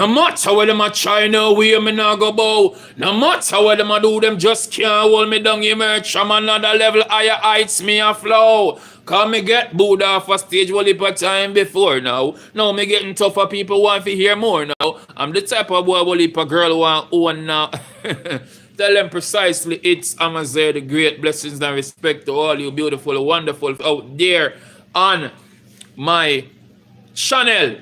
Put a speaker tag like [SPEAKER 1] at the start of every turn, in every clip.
[SPEAKER 1] No matter what them a try now, we me not go bow. No matter what them a do, them just can't hold me down. You merch, I'm another level higher heights, me a flow. Cause me get booed off a stage one heap of time before now. Now me getting tougher, people want to hear more now. I'm the type of boy who a girl want own now. Tell them precisely it's Amaziyah the great. Blessings and respect to all you beautiful, wonderful out there on my channel.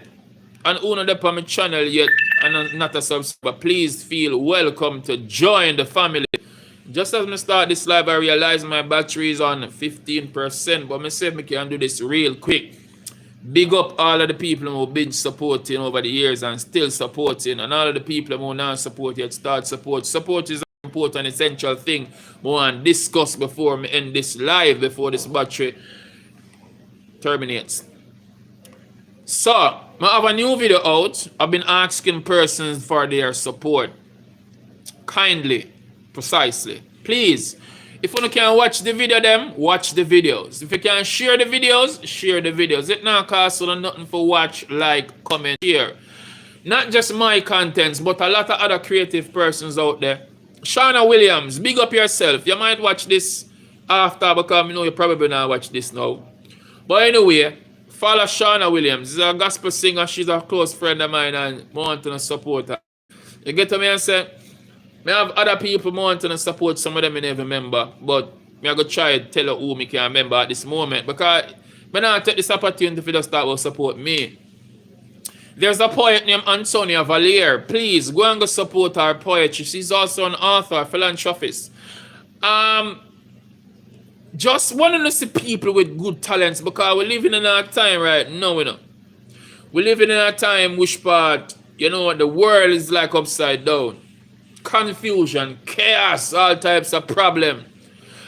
[SPEAKER 1] And who not on my channel yet and not a subscriber, please feel welcome to join the family. Just as I start this live, I realize my battery is on 15%, but I say I can do this real quick. Big up all of the people who've been supporting over the years and still supporting, and all of the people who not support yet start support. Support is an important, essential thing I want to discuss before me end this live, before this battery terminates. So, I have a new video out. I've been asking persons for their support. Kindly, precisely. Please, if you can watch the video, them watch the videos. If you can share the videos, share the videos. It not cost you nothing for watch, like, comment, share. Not just my contents, but a lot of other creative persons out there. Shauna Williams, big up yourself. You might watch this after, because you know you probably not watch this now. But anyway, follow Shauna Williams. She's a gospel singer. She's a close friend of mine and I want to support her. You get to me and say, I have other people want to support, some of them I never remember. But I'm going to try to tell you who I can remember at this moment. Because I don't take this opportunity to just start to support me. There's a poet named Antonia Valier. Please go and go support her poetry. She's also an author, philanthropist. Just wanting to see people with good talents, because we're living in a time right now, you know. We're living in a time which part, you know, the world is like upside down. Confusion, chaos, all types of problem.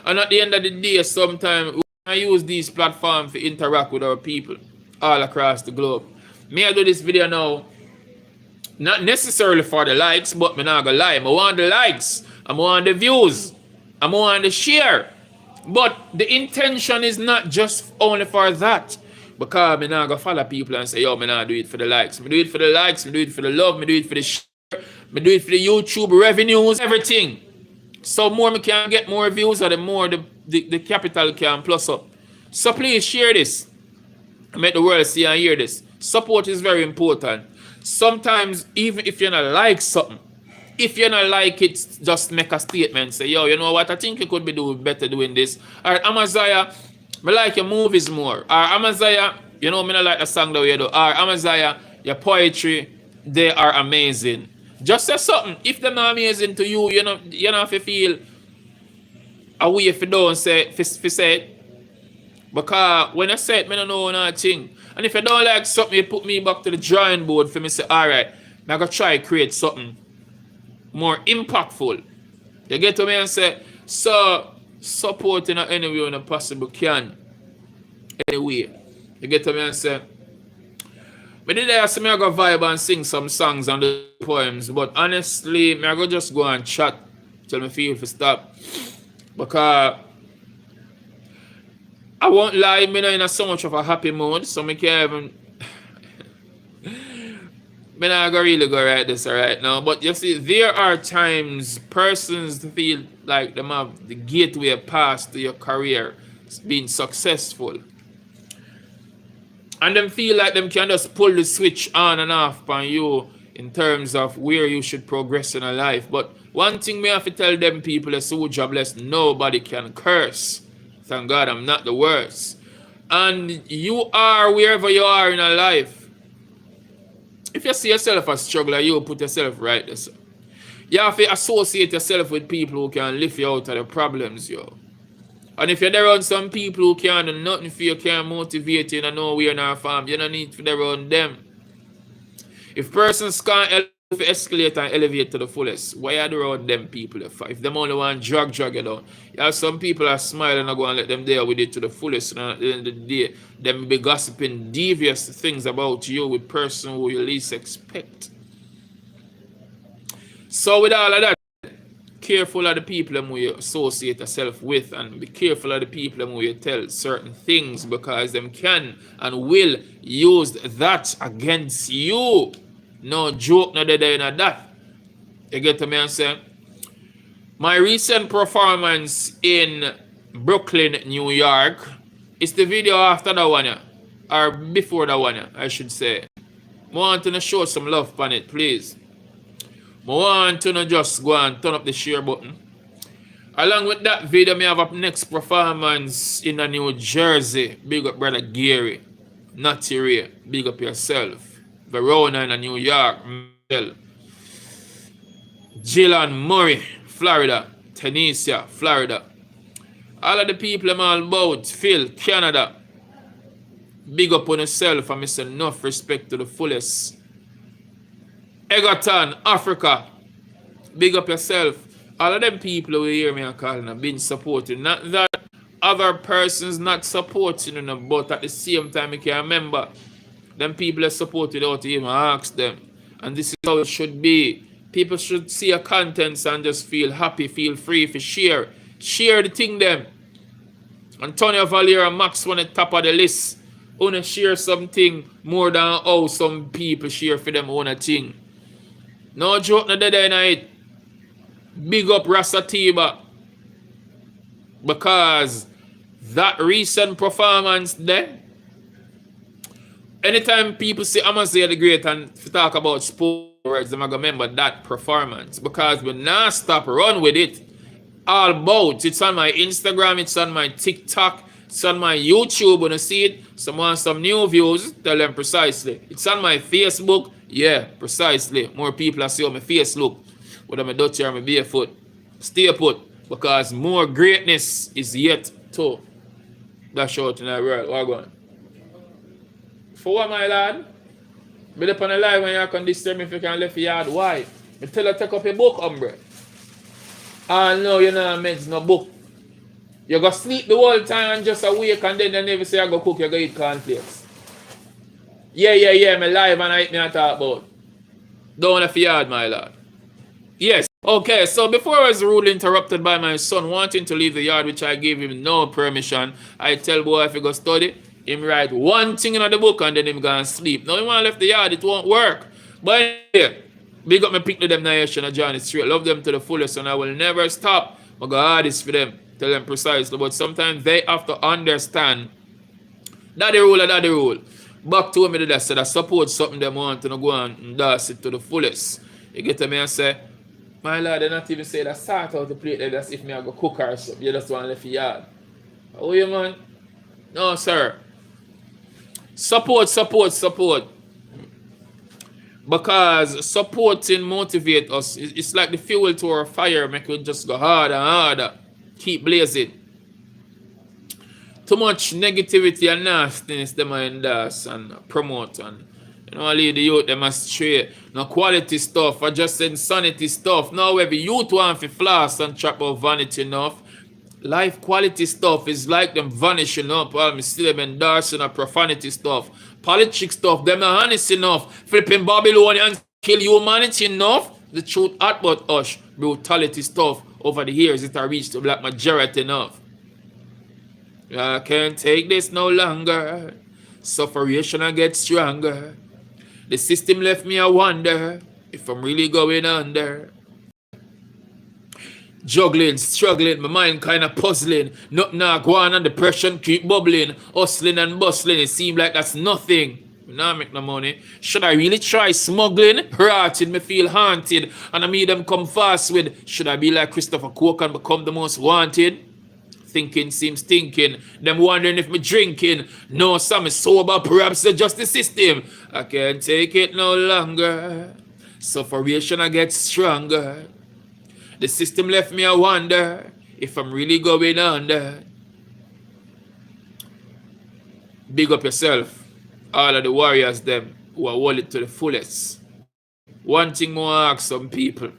[SPEAKER 1] And at the end of the day, sometimes we can use these platforms to interact with our people all across the globe. Me, I do this video now, not necessarily for the likes, but me not gonna lie. I want the likes, I want the views, I want the share. But the intention is not just only for that. Because I not gonna follow people and say, yo, I not do it for the likes. I do it for the likes, I do it for the love, I do it for the share, I do it for the YouTube revenues, everything. So more I can get more views, or the more the capital can plus up. So please share this. Make the world see and hear this. Support is very important. Sometimes, even if you're not like something, if you don't like it, just make a statement. Say, yo, you know what? I think you could be doing better doing this. Or Amaziyah, I like your movies more. Or Amaziyah, you know, I don't like the song that you do. Or Amaziyah, your poetry, they are amazing. Just say something. If they're not amazing to you, you know if you feel a way if you don't say it. Because when I say it, I don't know nothing. And if you don't like something, you put me back to the drawing board for me to say, alright, I'm going to try to create something more impactful. You get to me and say, so support in any way when possible can. Anyway, you get to me and say, but did I say I go vibe and sing some songs and the poems, but honestly, I go just go and chat till me feel to stop. Because I won't lie, I'm not in so much of a happy mood, so I can't even I'm not gonna really go right this right now. But you see, there are times persons feel like they have the gateway past to your career being successful. And them feel like them can just pull the switch on and off on you in terms of where you should progress in a life. But one thing we have to tell them people is so jobless, nobody can curse. Thank God I'm not the worst. And you are wherever you are in a life. If you see yourself as a struggler, you put yourself right there. So. You have to associate yourself with people who can lift you out of the problems, yo. And if you're around some people who can't do nothing for you, can't motivate you, and know where in our farm, you don't need to be around them. If persons can't escalate and elevate to the fullest, why are they around them people? If them only want drag you down. You have some people are smiling and go and let them there with it to the fullest. And at the end of the day, them be gossiping devious things about you with person who you least expect. So with all of that, careful of the people who you associate yourself with, and be careful of the people who you tell certain things, because them can and will use that against you. No joke, no dead in that. You get to me and say? My recent performance in Brooklyn, New York, is the video after that one, yeah. Or before that one, yeah, I should say. I want to show some love on it, please. I want to just go and turn up the share button. Along with that video, I have a next performance in New Jersey. Big up brother Gary. Natty Ray. Big up yourself. Verona in New York. Jillian Murray, Florida. Tennessee, Florida. All of the people I'm all about. Phil, Canada. Big up on yourself and miss enough respect to the fullest. Egerton, Africa. Big up yourself. All of them people who hear me and calling have been supporting. Not that other persons not supporting you, but at the same time, you can remember them people are supported without even ask them. And this is how it should be. People should see your contents and just feel happy, feel free to share. Share the thing them. Antonio Valera Max on the top of the list. Wanna share something more than how some people share for them own a thing. No joke, no dead night. Big up Rasta Tiba. Because that recent performance there, anytime people say Amaziyah the Great and talk about sports, they're going to remember that performance. Because we not stop run with it. All about. It's on my Instagram, it's on my TikTok, it's on my YouTube. When you see it, someone some new views, tell them precisely. It's on my Facebook. Yeah, precisely. More people see on my face look. Whether I'm dirty or I'm barefoot. Stay put. Because more greatness is yet to dash out in the world. What going? For what, my lad? Be up on the live when you can disturb me if you can left your yard. Why? I tell you take up your book, hombre. No, you're not meds, no book. You go sleep the whole time and just awake and then you never say I go cook, you go eat cornflakes. Yeah, me live and I eat me and talk about. Don't have yard, my lad. Yes. Okay, so before I was rudely interrupted by my son wanting to leave the yard, which I gave him no permission, I tell boy if he go study, him write one thing in the book and then him go and sleep. Now, he want left the yard, it won't work. But yeah, big up my pick to them nation and Johnny straight. Love them to the fullest and I will never stop. I go hardest for them, tell them precisely. But sometimes they have to understand that the rule or that the rule. Back to me that said I support something them want to go and endorse it to the fullest. You get to me and say, my lord, they not even say that start out the plate there, that's if me I go cook or something. You just want to left your yard. Oh, you man? No, sir. Support. Because supporting motivate us. It's like the fuel to our fire, make it just go harder and harder. Keep blazing. Too much negativity and nastiness them endorse and promote and lead the youth them astray. No quality stuff, or just insanity stuff. Now every youth want to floss and trap out vanity enough. Life quality stuff is like them vanishing up. While me still them endorsing a profanity stuff. Politics stuff, them not honest enough. Flipping Babylonians kill humanity enough. The truth hot but hush. Brutality stuff over the years it has reached the black majority enough. I can't take this no longer. Sufferation I get stronger. The system left me, I wonder if I'm really going under. Juggling, struggling, my mind kind of puzzling. Nothing now going on, depression keep bubbling. Hustling and bustling, it seems like that's nothing. Now make no money. Should I really try smuggling? Rotting, me feel haunted. And I mean them come fast with, should I be like Christopher Coke and become the most wanted? Thinking seems thinking. Them wondering if me drinking. No, some is sober, perhaps the justice system. I can't take it no longer. Sufferation I get stronger. The system left me, I wonder if I'm really going under. Big up yourself. All of the warriors them who are hold it to the fullest. One thing more I ask some people.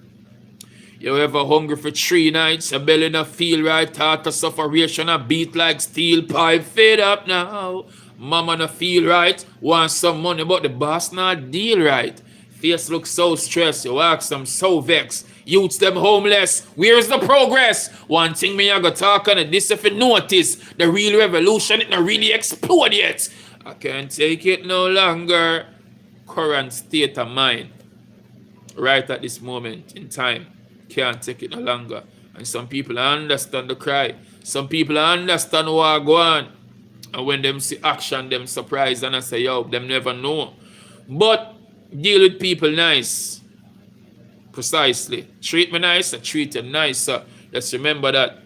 [SPEAKER 1] You ever hungry for 3 nights, your belly not feel right, thought of sufferation a beat like steel pipe, fed up now. Mama not feel right, want some money but the boss not deal right. Face look so stressed, you ask them so vexed. Youths them homeless, where's the progress? One thing me I go talk on it, this if you notice, the real revolution it not really explode yet. I can't take it no longer. current state of mind right at this moment in time. Can't take it no longer. And some people understand the cry. Some people understand what go on. And when them see action, them surprised and I say, yo, them never know. But deal with people nice. Precisely. Treat me nice, I treat you nice. Let's remember that.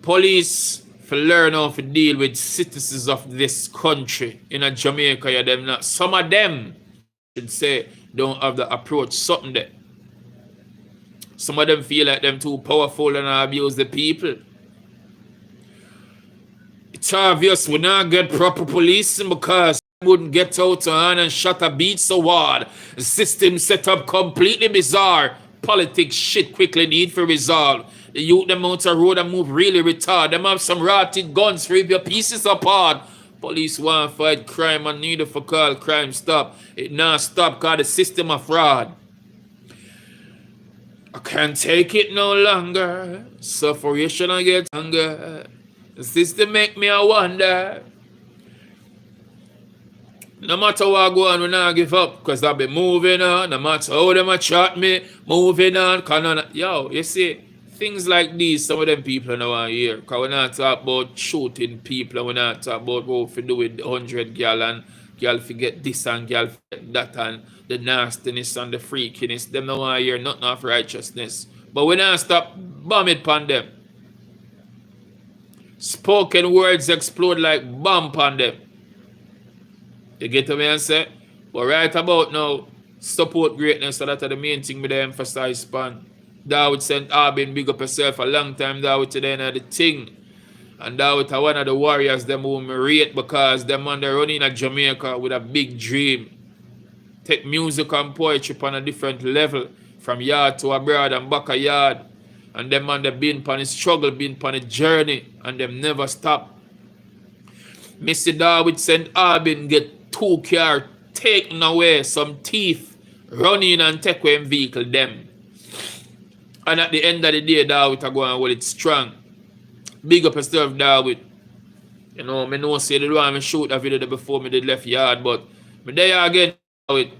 [SPEAKER 1] Police for learn how to deal with citizens of this country. In a Jamaica, yeah, them not. Some of them should say don't have the approach. Something there. Some of them feel like them too powerful and abuse the people. It's obvious we not get proper policing because wouldn't get out on and shut a beat so hard. The system set up completely bizarre. Politics shit quickly need for resolve. The youth them out the road and move really retard. Them have some rotted guns, rip your pieces apart. Police want fight crime and need for call crime stop. It not stop cause the system a fraud. I can't take it no longer. Sufferation I get hunger. The system make me a wonder. No matter what go on, we not give up. Because I be moving on. No matter how them a chat me, moving on. Yo, you see, things like these, some of them people don't want to hear. Because we not talk about shooting people. And we not talk about what to do with 100 girl and girl forget this and girl forget that and the nastiness and the freakiness. Them don't want to hear nothing of righteousness. But we not stop bombing upon them. Spoken words explode like bomb upon them. You get what I say? But right about now, support greatness, so that's the main thing with the emphasize upon. Dawood St. Albin, big up yourself a long time, Dawood today and the thing. And Dawood are one of the warriors them who me rate because them on the running at Jamaica with a big dream. Take music and poetry on a different level, from yard to abroad and back a yard. And them on the been on the struggle, been on the journey, and them never stop. Mr. Dawood St. Albin get 2 cars taken away, some thief running and take away vehicle them. And at the end of the day, Dawood are going well, it's strong. Big up yourself, Dawood. You know, I know say the one I shoot a video before me did left yard, but me there again, Dawood.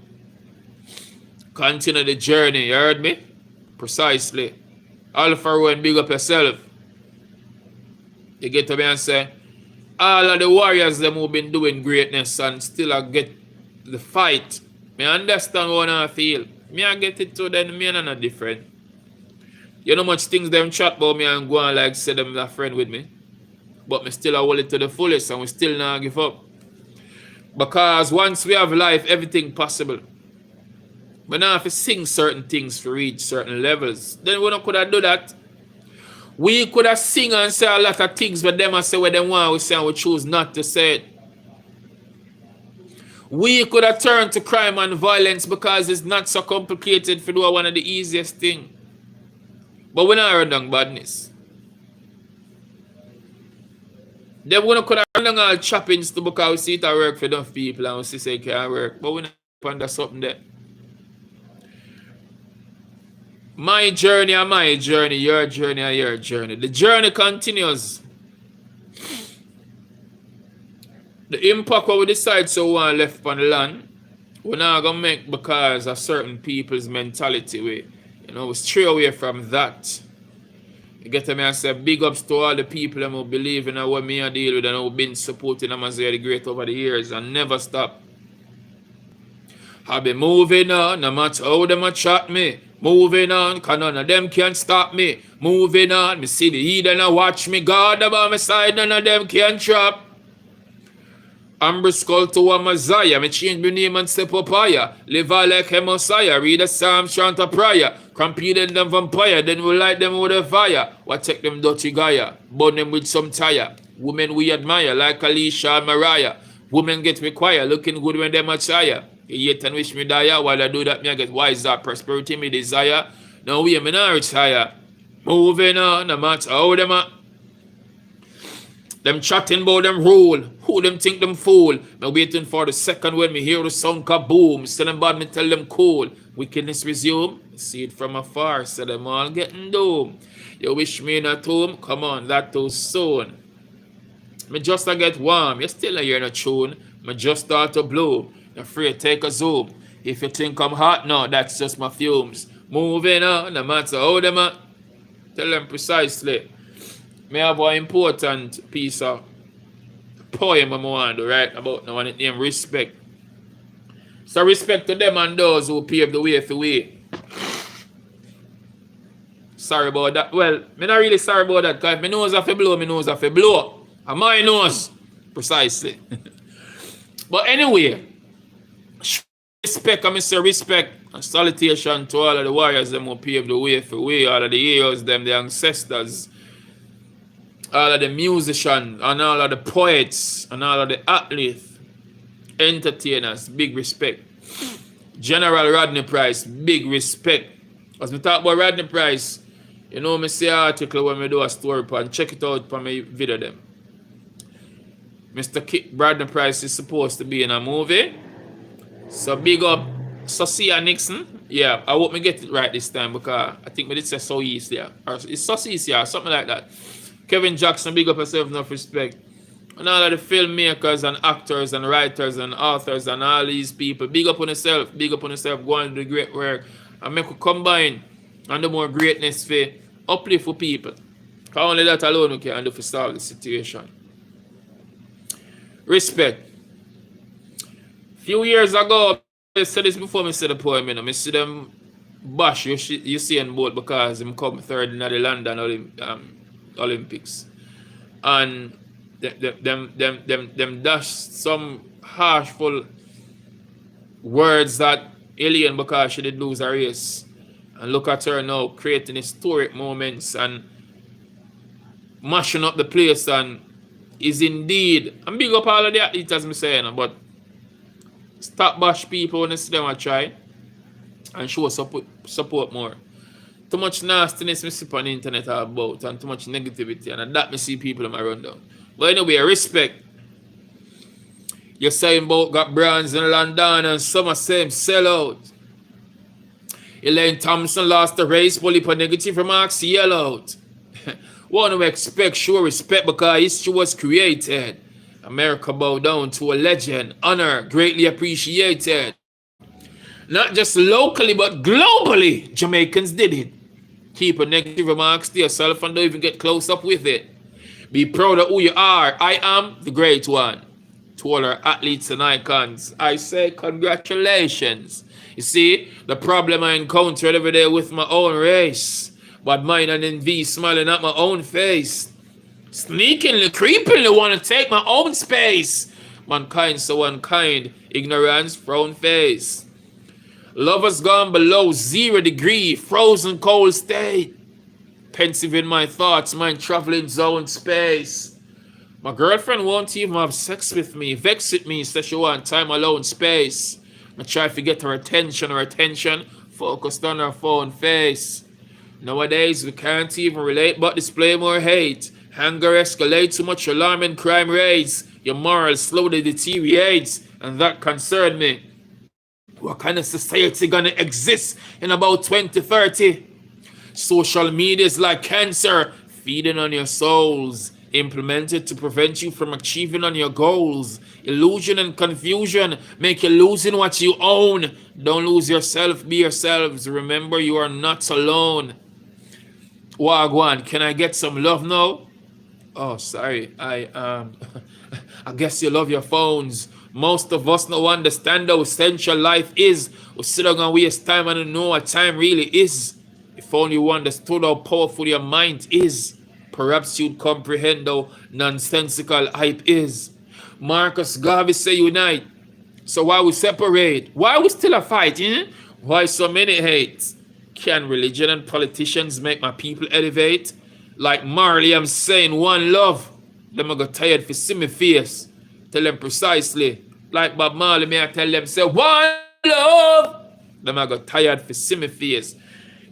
[SPEAKER 1] Continue the journey, you heard me? Precisely. Alpha Rowan, big up yourself. You get to me and say, all of the warriors them who been doing greatness and still I get the fight. Me understand what I feel. Me I get it too, then me and not different. You know much things them chat about me and go on like say them a friend with me. But me still I hold it to the fullest and we still not give up. Because once we have life, everything possible. We now have to sing certain things to reach certain levels. Then we not could have do that. We could have sing and say a lot of things, but them I say what they want, we say and we choose not to say it. We could have turned to crime and violence because it's not so complicated for do one of the easiest things. But we're not run down badness. Then we could have run down all choppings to because we see it work for enough people and we see say it can't work. But we're not under something there. My journey and my journey, your journey and your journey. The journey continues. The impact what we decide so we want left on the land, we're not going to make because of certain people's mentality. We stray away from that. You get me? I say big ups to all the people who believe in what me I deal with and who been supporting Amaziyah the Great over the years and never stop. I've been moving on, no matter how them a chat me. Moving on, cause none of them can stop me. Moving on, me see the heathen and watch me. God about my side, none of them can trap. Amber skull to Amaziyah, me change my name and step up higher. Live all like a Messiah, read a psalm, chant a prayer. Competing them vampire, then we light them with a fire. What take them dirty Gaia, burn them with some tire. Women we admire, like Alicia and Mariah. Women get me quiet, looking good when them a tire. You yet and wish me die, while I do that, me I get wiser, prosperity me desire. Now we me not retire. Moving on, no matter how them are. Them chatting about them rule. Who them think them fool? Me waiting for the second when me hear the sound kaboom. Say them bad, me tell them cool. Wickedness resume. See it from afar, so them all getting doomed. You wish me in a tomb? Come on, that too soon. Me just a get warm. You still a hear no tune. Me just start to blow. Afraid, take a zoom. If you think I'm hot, no, that's just my fumes. Moving on, no matter how them are. Tell them precisely. Me have an important piece of poem I want to write about now, and it named Respect. So respect to them and those who paved the way for we. Sorry about that. Well, me not really sorry about that, because if my nose have to blow, my nose have to blow. And my nose. Precisely. But anyway, respect, I say respect and salutation to all of the warriors them who paved the way for we, all of the heroes, them, the ancestors, all of the musicians, and all of the poets, and all of the athletes, entertainers, big respect. General Rodney Price, big respect. As we talk about Rodney Price, you know me see an article when we do a story and check it out for my video them. Mr. Rodney Price is supposed to be in a movie. So big up Sosia Nixon. Yeah, I hope me get it right this time, because I think we did say so easy, yeah. Or it's Sosia, yeah, something like that. Kevin Jackson, big up yourself, enough respect. And all of the filmmakers and actors and writers and authors and all these people, big up on yourself, go and do great work. And make we combine and do more greatness for uplift for people. Because only that alone we can do for solve the situation. Respect. Few years ago, I said this before I said the poem, you know, I see them bash you see in both because I'm come third in the London Olympics. And them dash some harshful words that alien because she did lose a race. And look at her now creating historic moments and mashing up the place, and is indeed, and big up all of the athletes as I'm saying, but stop bash people when they see them a try and show support more. Too much nastiness me see on the internet about, and too much negativity, and that me see people in my rundown. But anyway, respect. You're saying about got brands in London and some are saying sell out. Elaine Thompson lost the race, but if a negative remarks, yell out. One who expect sure respect because history was created. America bowed down to a legend, honor greatly appreciated. Not just locally but globally, Jamaicans did it. Keep a negative remarks to yourself and don't even get close up with it. Be proud of who you are. I am the great one. To all our athletes and icons, I say congratulations. You see, the problem I encountered every day with my own race, but mine and envy smiling at my own face. Sneakingly, creepingly want to take my own space. Mankind so unkind, ignorance, frown face. Lovers gone below 0 degree, frozen cold state. Pensive in my thoughts, mind traveling zone space. My girlfriend won't even have sex with me, vex with me, says she want time alone space. I try to get her attention focused on her phone face. Nowadays we can't even relate but display more hate. Anger escalates, too much alarm and crime rates. Your morals slowly deteriorates, and that concerned me. What kind of society gonna exist in about 2030? Social media is like cancer, feeding on your souls, implemented to prevent you from achieving on your goals. Illusion and confusion make you losing what you own. Don't lose yourself, be yourselves. Remember, you are not alone. Wagwan, can I get some love now? Oh, sorry. I guess you love your phones. Most of us don't understand how essential life is. We sit down and waste time and don't know what time really is. If only you understood how powerful your mind is, perhaps you'd comprehend how nonsensical hype is. Marcus Garvey say unite. So why we separate? Why we still a fight? Why so many hate? Can religion and politicians make my people elevate? Like Marley, I'm saying one love. Them I got tired for see me face. Tell them precisely. Like Bob Marley, may I tell them say one love. Them I got tired for see me face.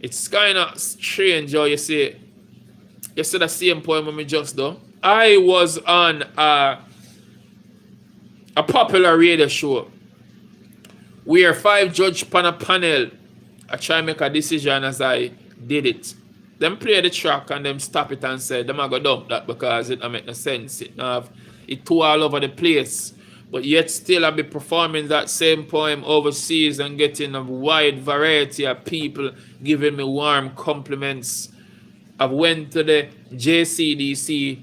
[SPEAKER 1] It's kind of strange how you say the same poem when me just do. I was on a popular radio show where 5 judges on a panel I try to make a decision as I did it. Them play the track and them stop it and say them I go dump that because it don't make no sense. It too all over the place. but yet still I be performing that same poem overseas and getting a wide variety of people giving me warm compliments. I've went to the JCDC.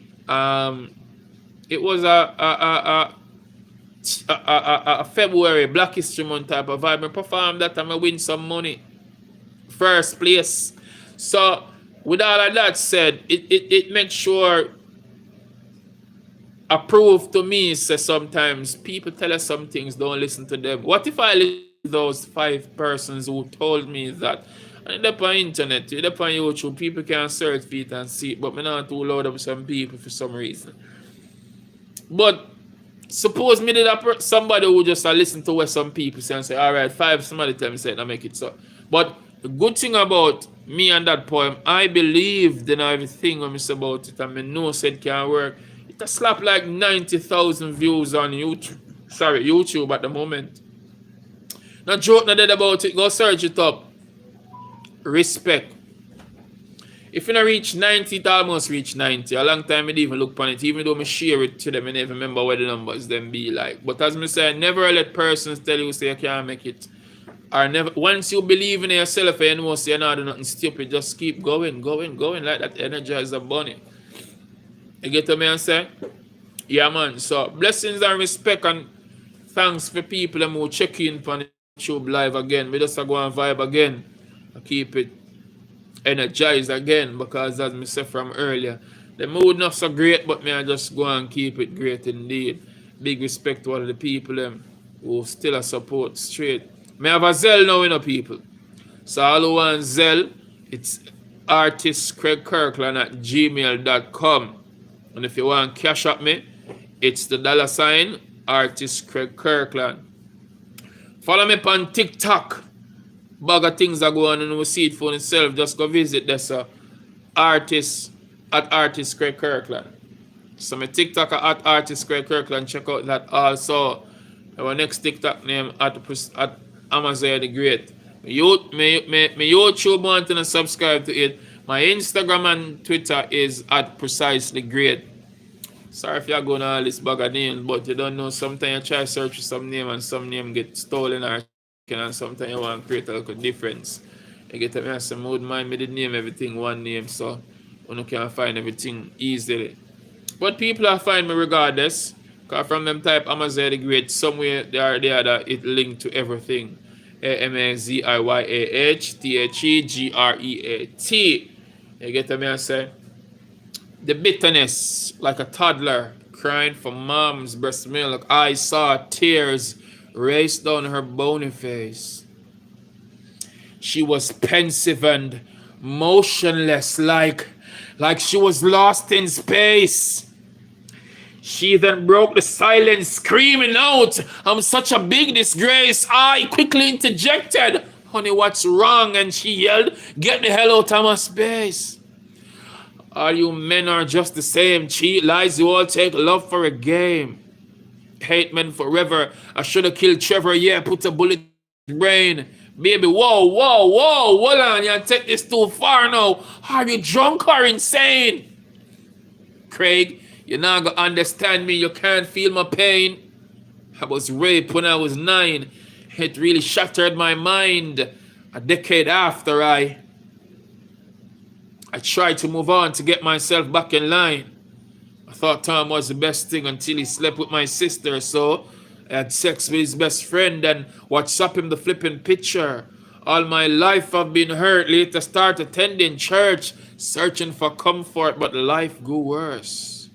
[SPEAKER 1] It was a February Black History Month type of vibe. I performed that and I win some money. First place. So with all of that said, it makes sure approve to me. So sometimes people tell us some things, don't listen to them. What if I listen to those 5 persons who told me that? And it's on internet, it's on YouTube, people can search for it and see it, but I'm not too loud up some people for some reason. But suppose me did somebody who just listen to what some people say and say, all right, 5, somebody tell me say it, I make it so. But the good thing about me and that poem, I believed in everything when I say about it, and I know said can work. It a slap like 90,000 views on YouTube at the moment. No joke no dead about it, go search it up. Respect. If you not reach 90, it almost reach 90. A long time I didn't even look upon it. Even though I share it to them, I never remember what the numbers then be like. But as I say, never let persons tell you say you can't make it. Or never once you believe in yourself and you know say you're not doing nothing stupid, just keep going like that energize a bunny. You get what I'm saying? Yeah man. So blessings and respect and thanks for people who check in on YouTube live again. We just go and vibe again. I keep it energized again because as I said from earlier, the mood not so great, but me I just go and keep it great indeed. Big respect to all of the people who still a support straight. Me have a Zell now, people. So all who want Zell, it's artistcraigkirkland@gmail.com. And if you want cash up me, it's the $ artist Craig Kirkland. Follow me on TikTok. Bag of things are going on and we see it for itself. Just go visit this artist Craig Kirkland. So my TikTok at artist Craig Kirkland. Check out that also. Our next TikTok name at Amaziyah the Great. My YouTube want to subscribe to it. My Instagram and Twitter is at precisely great. Sorry if you're going to all this bag of names, but you don't know. Sometimes you try to search for some name and some name get stolen or and sometimes you want to create a little difference. You get me some would mind me the name everything one name so you can find everything easily. But people are find me regardless. Because from them type Amaziyah the Great, somewhere there or the other it linked to everything. AMAZIYAHTHEGREAT. You get me I say? The bitterness, like a toddler crying for mom's breast milk. I saw tears race down her bony face. She was pensive and motionless, like she was lost in space. She then broke the silence, screaming out, I'm such a big disgrace. I quickly interjected, honey, what's wrong? And she yelled, get the hell out of my space. All you men are just the same. Cheat, lies, you all take love for a game. Hate men forever. I should have killed Trevor. Yeah, put a bullet in his brain. Baby, whoa. Hold on. You take this too far now. Are you drunk or insane? Craig, you're not going to understand me. You can't feel my pain. I was raped when I was 9. It really shattered my mind. A decade after I tried to move on to get myself back in line. I thought Tom was the best thing until he slept with my sister, so I had sex with his best friend and WhatsApp him the flipping picture. All my life I've been hurt, later start attending church, searching for comfort, but life grew worse.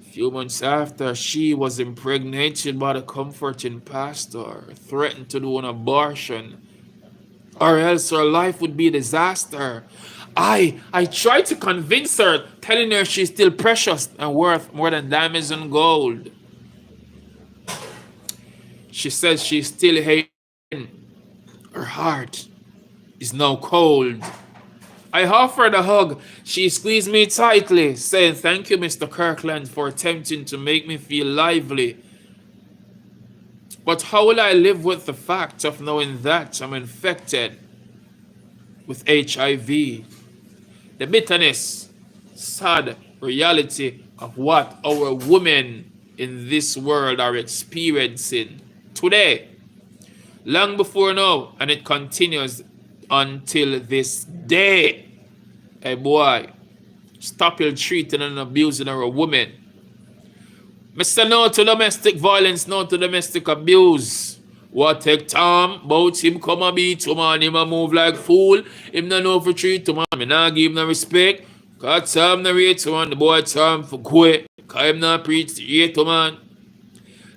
[SPEAKER 1] A few months after, she was impregnated by the comforting pastor, threatened to do an abortion, or else her life would be a disaster. I tried to convince her, telling her she's still precious and worth more than diamonds and gold. She says she still hates me. Her heart is now cold. I offered a hug. She squeezed me tightly, saying, thank you, Mr. Kirkland, for attempting to make me feel lively. But how will I live with the fact of knowing that I'm infected with HIV? The bitterness, sad reality of what our women in this world are experiencing today, long before now, and it continues until this day. Hey boy, stop ill treating and abusing our women. Mr. No to domestic violence, no to domestic abuse. What take time? Bout him come a beat man, him a move like fool. Him no know for treat to man, me nah give him no respect. Cause time no rate to man, the boy time for quit. Cause him not preach to hate to man.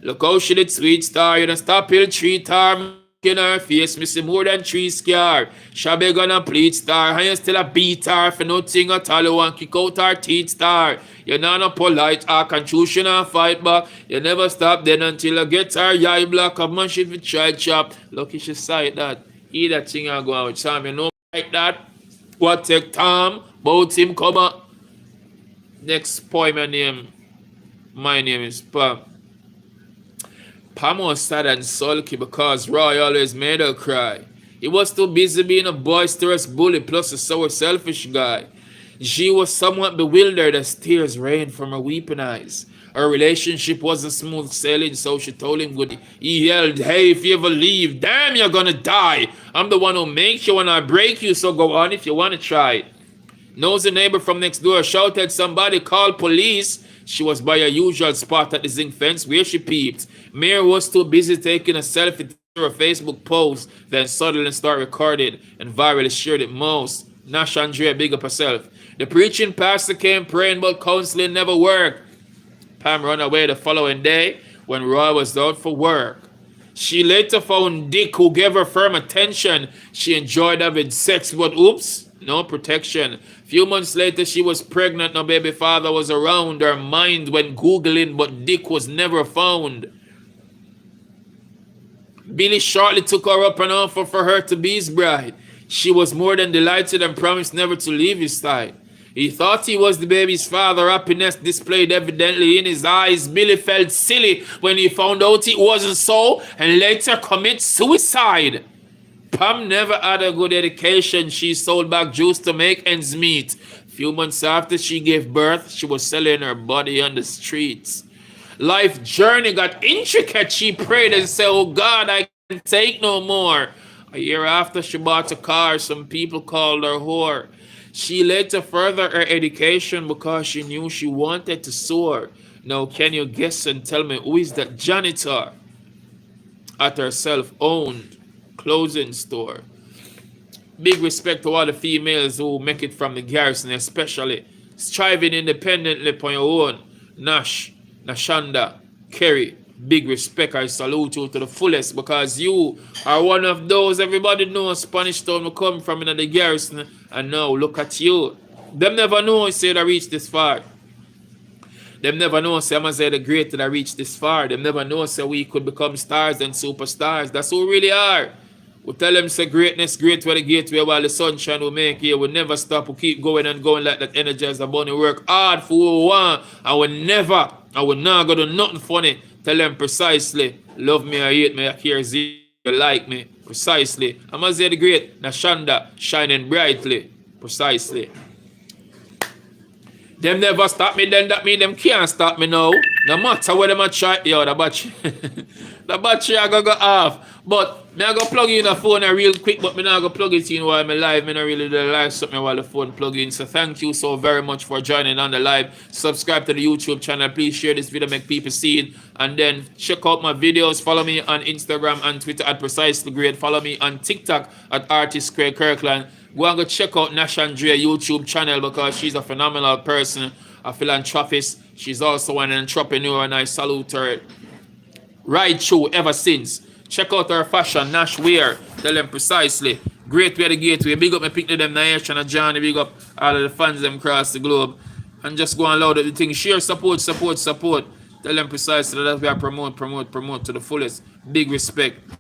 [SPEAKER 1] Look how she did sweet star, you don't stop ill treat her. In her face, missing more than 3 scar. Shabby gonna plead star, and you still a beat her for nothing at all. You want kick out her teeth star. You're not a polite, I can choose you not fight back. You never stop then until you get her eye block of man shit with try chop. Lucky she sight that. Eat that thing I go out with Sam, you know like that. What take time? Bout him come up. Next poem my name is Pam. Pam was sad and sulky because Roy always made her cry. He was too busy being a boisterous bully plus a sour selfish guy. She was somewhat bewildered as tears rained from her weeping eyes. Her relationship wasn't smooth sailing, so she told him good. He yelled, hey, if you ever leave, damn, you're gonna die. I'm the one who makes you when I break you, so go on if you wanna try. Nosy neighbor from next door shouted, somebody call police. She was by her usual spot at the zinc fence where she peeped. Mary was too busy taking a selfie to her Facebook post, then suddenly started recording and virally shared it most. Nash Andrea big up herself. The preaching pastor came praying, but counseling never worked. Pam ran away the following day when Roy was out for work. She later found Dick, who gave her firm attention. She enjoyed having sex, but oops, no protection. Few months later, she was pregnant. No baby father was around. Her mind went Googling, but Dick was never found. Billy shortly took her up and offered for her to be his bride. She was more than delighted and promised never to leave his side. He thought he was the baby's father. Happiness displayed evidently in his eyes. Billy felt silly when he found out it wasn't so and later commit suicide. Pam never had a good education. She sold back juice to make ends meet. Few months after she gave birth, she was selling her body on the streets. Life journey got intricate. She prayed and said, oh God, I can't take no more. A year after she bought a car, some people called her whore. She later furthered her education because she knew she wanted to soar. Now can you guess and tell me who is that janitor at her self-owned clothing store? Big respect to all the females who make it from the garrison, especially striving independently on your own. Nash, Nashanda, Kerry, big respect. I salute you to the fullest because you are one of those everybody knows Spanish Town will come from in the garrison, and now look at you. Them never know I said I reached this far. Them never know say Amaziyah the Great that I reached this far. Them never know say we could become stars and superstars. That's who we really are. We tell them say greatness great where the gateway while the sunshine will make here. We'll never stop. We'll keep going and going like that energy as a bunny. Work hard for who we want. I will not go do nothing funny. Tell them precisely. Love me or hate me. I care zero. You like me. Precisely. Amaziyah the Great. Nashanda shining brightly. Precisely. Them never stop me, then that mean them can't stop me now. No matter where them a try, yo, the battery. The battery I go off. But me I go plug in the phone real quick, but me not go plug it in while I'm live. Me not really do live something while the phone plug in. So thank you so very much for joining on the live. Subscribe to the YouTube channel. Please share this video, make people see it. And then check out my videos. Follow me on Instagram and Twitter at Precisely Great. Follow me on TikTok at Artist Craig Kirkland. Go and go check out Nash Andrea YouTube channel because she's a phenomenal person, a philanthropist. She's also an entrepreneur and I salute her right through ever since. Check out her fashion, Nash Wear. Tell them precisely. Great way the gateway. Big up my pick to them Nayesh and Johnny. Big up all of the fans them across the globe. And just go and loud the thing. Share, support. Tell them precisely that we are promote to the fullest. Big respect.